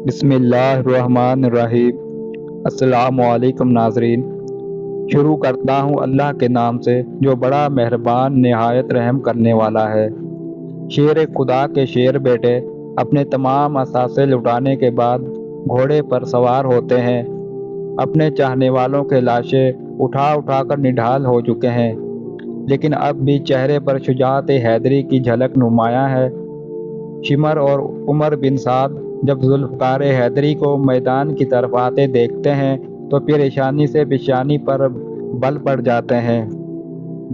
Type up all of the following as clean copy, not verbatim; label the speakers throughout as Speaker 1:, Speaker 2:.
Speaker 1: بسم اللہ الرحمن الرحیم۔ السلام علیکم ناظرین۔ شروع کرتا ہوں اللہ کے نام سے جو بڑا مہربان نہایت رحم کرنے والا ہے۔ شیر خدا کے شیر بیٹے اپنے تمام اثاثے لٹانے کے بعد گھوڑے پر سوار ہوتے ہیں۔ اپنے چاہنے والوں کے لاشیں اٹھا اٹھا کر نڈھال ہو چکے ہیں، لیکن اب بھی چہرے پر شجاعت حیدری کی جھلک نمایاں ہے۔ شمر اور عمر بن سعد جب ذوالفقار حیدری کو میدان کی طرف آتے دیکھتے ہیں تو پریشانی سے پیشانی پر بل پڑ جاتے ہیں۔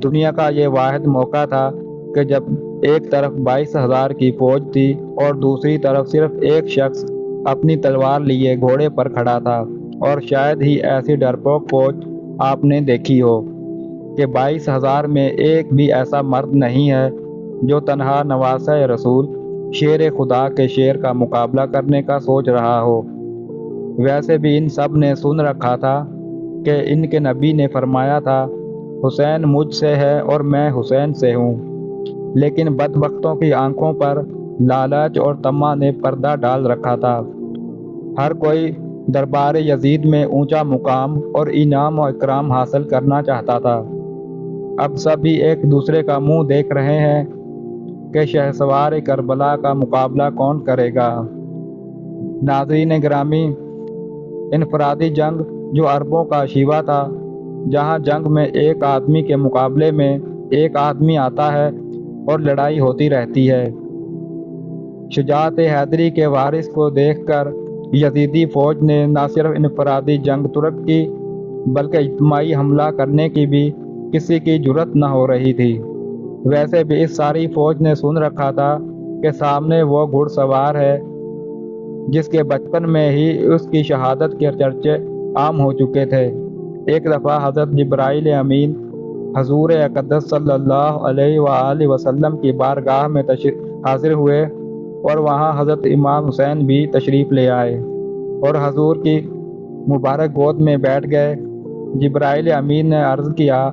Speaker 1: دنیا کا یہ واحد موقع تھا کہ جب ایک طرف 22,000 کی فوج تھی اور دوسری طرف صرف ایک شخص اپنی تلوار لیے گھوڑے پر کھڑا تھا، اور شاید ہی ایسی ڈرپوک فوج آپ نے دیکھی ہو کہ 22,000 میں ایک بھی ایسا مرد نہیں ہے جو تنہا نواسہ رسول شیر خدا کے شیر کا مقابلہ کرنے کا سوچ رہا ہو۔ ویسے بھی ان سب نے سن رکھا تھا کہ ان کے نبی نے فرمایا تھا، حسین مجھ سے ہے اور میں حسین سے ہوں، لیکن بدبختوں کی آنکھوں پر لالچ اور طمع نے پردہ ڈال رکھا تھا۔ ہر کوئی دربار یزید میں اونچا مقام اور انعام و اکرام حاصل کرنا چاہتا تھا۔ اب سبھی ایک دوسرے کا منہ دیکھ رہے ہیں کہ شہسوار کربلا کا مقابلہ کون کرے گا۔ ناظرین گرامی، انفرادی جنگ جو عربوں کا شیوا تھا، جہاں جنگ میں ایک آدمی کے مقابلے میں ایک آدمی آتا ہے اور لڑائی ہوتی رہتی ہے۔ شجاعت حیدری کے وارث کو دیکھ کر یزیدی فوج نے نہ صرف انفرادی جنگ ترک کی بلکہ اجتماعی حملہ کرنے کی بھی کسی کی جرت نہ ہو رہی تھی۔ ویسے بھی اس ساری فوج نے سن رکھا تھا کہ سامنے وہ گھڑ سوار ہے جس کے بچپن میں ہی اس کی شہادت کے چرچے عام ہو چکے تھے۔ ایک دفعہ حضرت جبرائیل امین حضور اقدس صلی اللہ علیہ وآلہ وسلم کی بارگاہ میں حاضر ہوئے، اور وہاں حضرت امام حسین بھی تشریف لے آئے اور حضور کی مبارک گود میں بیٹھ گئے۔ جبرائیل امین نے عرض کیا،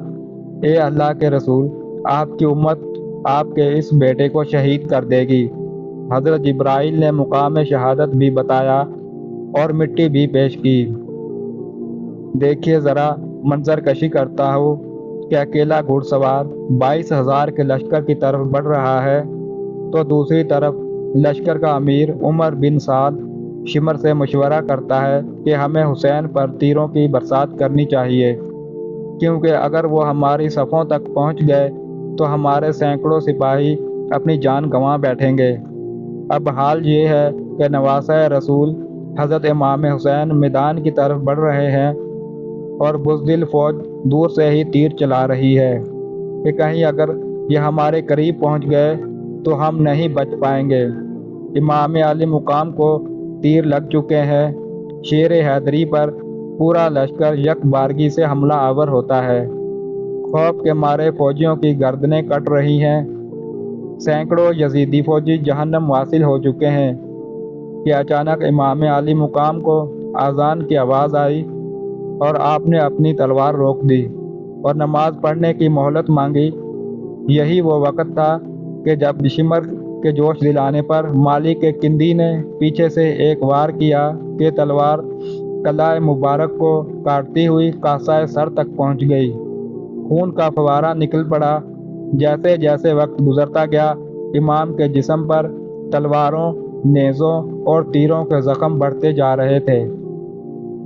Speaker 1: اے اللہ کے رسول، آپ کی امت آپ کے اس بیٹے کو شہید کر دے گی۔ حضرت جبرائیل نے مقام شہادت بھی بتایا اور مٹی بھی پیش کی۔ دیکھیے ذرا، منظر کشی کرتا ہوں کہ اکیلا گھڑ سوار 22,000 کے لشکر کی طرف بڑھ رہا ہے، تو دوسری طرف لشکر کا امیر عمر بن سعد شمر سے مشورہ کرتا ہے کہ ہمیں حسین پر تیروں کی برسات کرنی چاہیے، کیونکہ اگر وہ ہماری صفوں تک پہنچ گئے تو ہمارے سینکڑوں سپاہی اپنی جان گنوا بیٹھیں گے۔ اب حال یہ ہے کہ نواسہ رسول حضرت امام حسین میدان کی طرف بڑھ رہے ہیں اور بزدل فوج دور سے ہی تیر چلا رہی ہے کہ کہیں اگر یہ ہمارے قریب پہنچ گئے تو ہم نہیں بچ پائیں گے۔ امام علی مقام کو تیر لگ چکے ہیں۔ شیر حیدری پر پورا لشکر یک بارگی سے حملہ آور ہوتا ہے۔ خوف کے مارے فوجیوں کی گردنیں کٹ رہی ہیں۔ سینکڑوں یزیدی فوجی جہنم واصل ہو چکے ہیں کہ اچانک امام علی مقام کو اذان کی آواز آئی اور آپ نے اپنی تلوار روک دی اور نماز پڑھنے کی مہلت مانگی۔ یہی وہ وقت تھا کہ جب شمر کے جوش دلانے پر مالک کے کندی نے پیچھے سے ایک وار کیا کہ تلوار قلعہ مبارک کو کاٹتی ہوئی کاسہ سر تک پہنچ گئی۔ خون کا فوارہ نکل پڑا۔ جیسے جیسے وقت گزرتا گیا، امام کے جسم پر تلواروں، نیزوں اور تیروں کے زخم بڑھتے جا رہے تھے،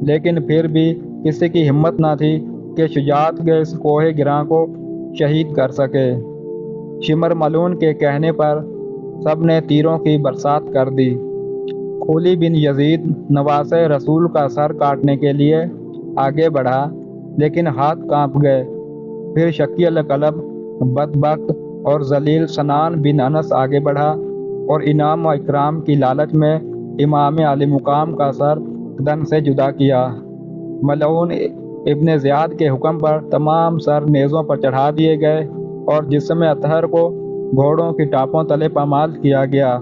Speaker 1: لیکن پھر بھی کسی کی ہمت نہ تھی کہ شجاعت کے اس کوہ گراں کو شہید کر سکے۔ شمر ملعون کے کہنے پر سب نے تیروں کی برسات کر دی۔ خولی بن یزید نواسہ رسول کا سر کاٹنے کے لیے آگے بڑھا، لیکن ہاتھ کانپ گئے۔ پھر شکی القلب، بدبخت اور ذلیل سنان بن انس آگے بڑھا اور انعام و اکرام کی لالچ میں امام علی مقام کا سر بدن سے جدا کیا۔ ملعون ابن زیاد کے حکم پر تمام سر نیزوں پر چڑھا دیے گئے اور جسم اطہر کو گھوڑوں کی ٹاپوں تلے پامال کیا گیا۔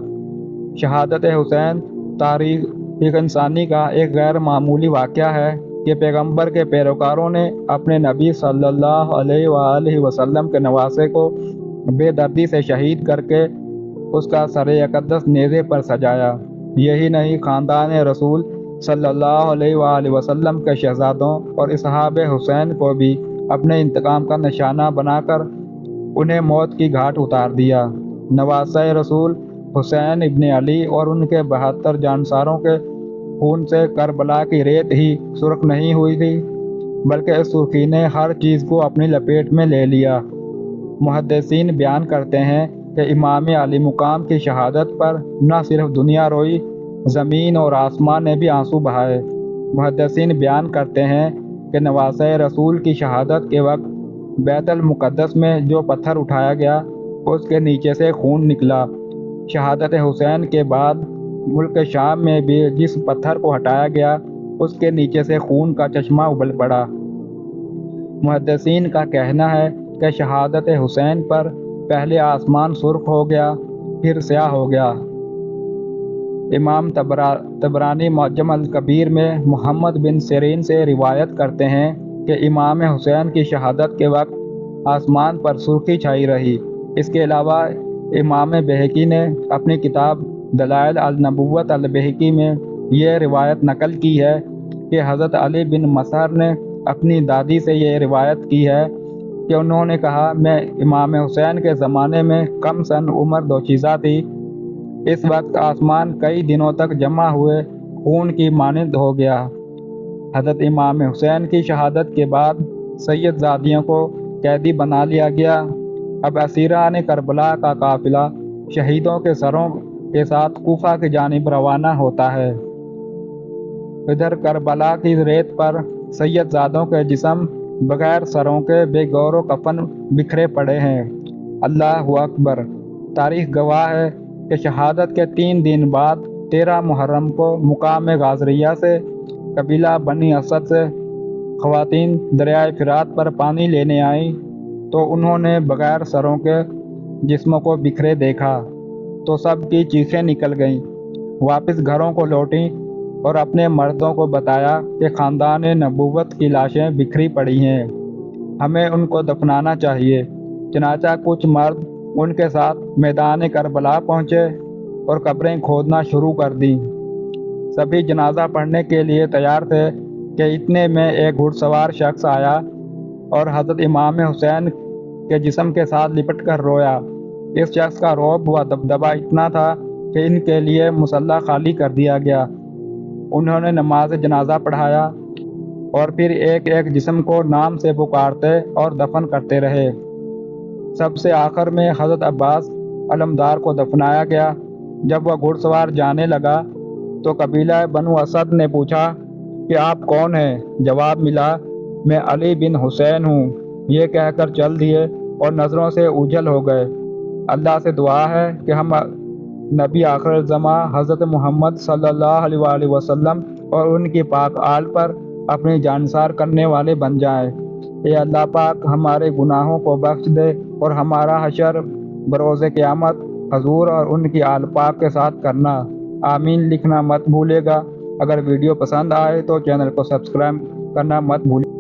Speaker 1: شہادت حسین تاریخ انسانی کا ایک غیر معمولی واقعہ ہے کہ پیغمبر کے پیروکاروں نے اپنے نبی صلی اللہ علیہ وآلہ وسلم کے نواسے کو بے دردی سے شہید کر کے اس کا سر اقدس نیزے پر سجایا۔ یہی نہیں، خاندان رسول صلی اللہ علیہ وآلہ وسلم کے شہزادوں اور اصحاب حسین کو بھی اپنے انتقام کا نشانہ بنا کر انہیں موت کی گھاٹ اتار دیا۔ نواسۂ رسول حسین ابن علی اور ان کے 72 جانساروں کے خون سے کربلا کی ریت ہی سرخ نہیں ہوئی تھی، بلکہ اس سرخی نے ہر چیز کو اپنی لپیٹ میں لے لیا۔ محدثین بیان کرتے ہیں کہ امام علی مقام کی شہادت پر نہ صرف دنیا روئی، زمین اور آسمان نے بھی آنسو بہائے۔ محدثین بیان کرتے ہیں کہ نواسۂ رسول کی شہادت کے وقت بیت المقدس میں جو پتھر اٹھایا گیا اس کے نیچے سے خون نکلا۔ شہادت حسین کے بعد ملک شام میں بھی جس پتھر کو ہٹایا گیا اس کے نیچے سے خون کا چشمہ ابل پڑا۔ محدثین کا کہنا ہے کہ شہادت حسین پر پہلے آسمان سرخ ہو گیا، پھر سیاہ ہو گیا۔ امام طبرانی معجم الکبیر میں محمد بن سیرین سے روایت کرتے ہیں کہ امام حسین کی شہادت کے وقت آسمان پر سرخی چھائی رہی۔ اس کے علاوہ امام بہقی نے اپنی کتاب دلائل النبوت البہقی میں یہ روایت نقل کی ہے کہ حضرت علی بن مسہر نے اپنی دادی سے یہ روایت کی ہے کہ انہوں نے کہا، میں امام حسین کے زمانے میں کم سن عمر دوشیزہ تھی۔ اس وقت آسمان کئی دنوں تک جمع ہوئے خون کی مانند ہو گیا۔ حضرت امام حسین کی شہادت کے بعد سید زادیوں کو قیدی بنا لیا گیا۔ اب اسیران کربلا کا قافلہ شہیدوں کے سروں کے ساتھ کوفہ کی جانب روانہ ہوتا ہے۔ ادھر کربلا کی ریت پر سید زادوں کے جسم بغیر سروں کے بے گور و کفن بکھرے پڑے ہیں۔ اللہ اکبر! تاریخ گواہ ہے کہ شہادت کے 3 دن بعد 13 محرم کو مقام غازریہ سے قبیلہ بنی اسد سے خواتین دریائے فرات پر پانی لینے آئیں تو انہوں نے بغیر سروں کے جسموں کو بکھرے دیکھا تو سب کی چیخیں نکل گئیں۔ واپس گھروں کو لوٹیں اور اپنے مردوں کو بتایا کہ خاندان نبوت کی لاشیں بکھری پڑی ہیں، ہمیں ان کو دفنانا چاہیے۔ چنانچہ کچھ مرد ان کے ساتھ میدان کربلا پہنچے اور قبریں کھودنا شروع کر دیں۔ سبھی جنازہ پڑھنے کے لیے تیار تھے کہ اتنے میں ایک گھڑ سوار شخص آیا اور حضرت امام حسین کے جسم کے ساتھ لپٹ کر رویا۔ اس شخص کا رعب و دبدبہ اتنا تھا کہ ان کے لیے مصلی خالی کر دیا گیا۔ انہوں نے نماز جنازہ پڑھایا اور پھر ایک ایک جسم کو نام سے پکارتے اور دفن کرتے رہے۔ سب سے آخر میں حضرت عباس علمدار کو دفنایا گیا۔ جب وہ گھڑ سوار جانے لگا تو قبیلہ بنو اسد نے پوچھا کہ آپ کون ہیں؟ جواب ملا، میں علی بن حسین ہوں۔ یہ کہہ کر چل دیے اور نظروں سے اوجھل ہو گئے۔ اللہ سے دعا ہے کہ ہم نبی آخر الزماں حضرت محمد صلی اللہ علیہ وآلہ وسلم اور ان کی پاک آل پر اپنی جانثار کرنے والے بن جائیں۔ اے اللہ پاک ہمارے گناہوں کو بخش دے اور ہمارا حشر بروز قیامت حضور اور ان کی آل پاک کے ساتھ کرنا۔ آمین لکھنا مت بھولے گا۔ اگر ویڈیو پسند آئے تو چینل کو سبسکرائب کرنا مت بھولے۔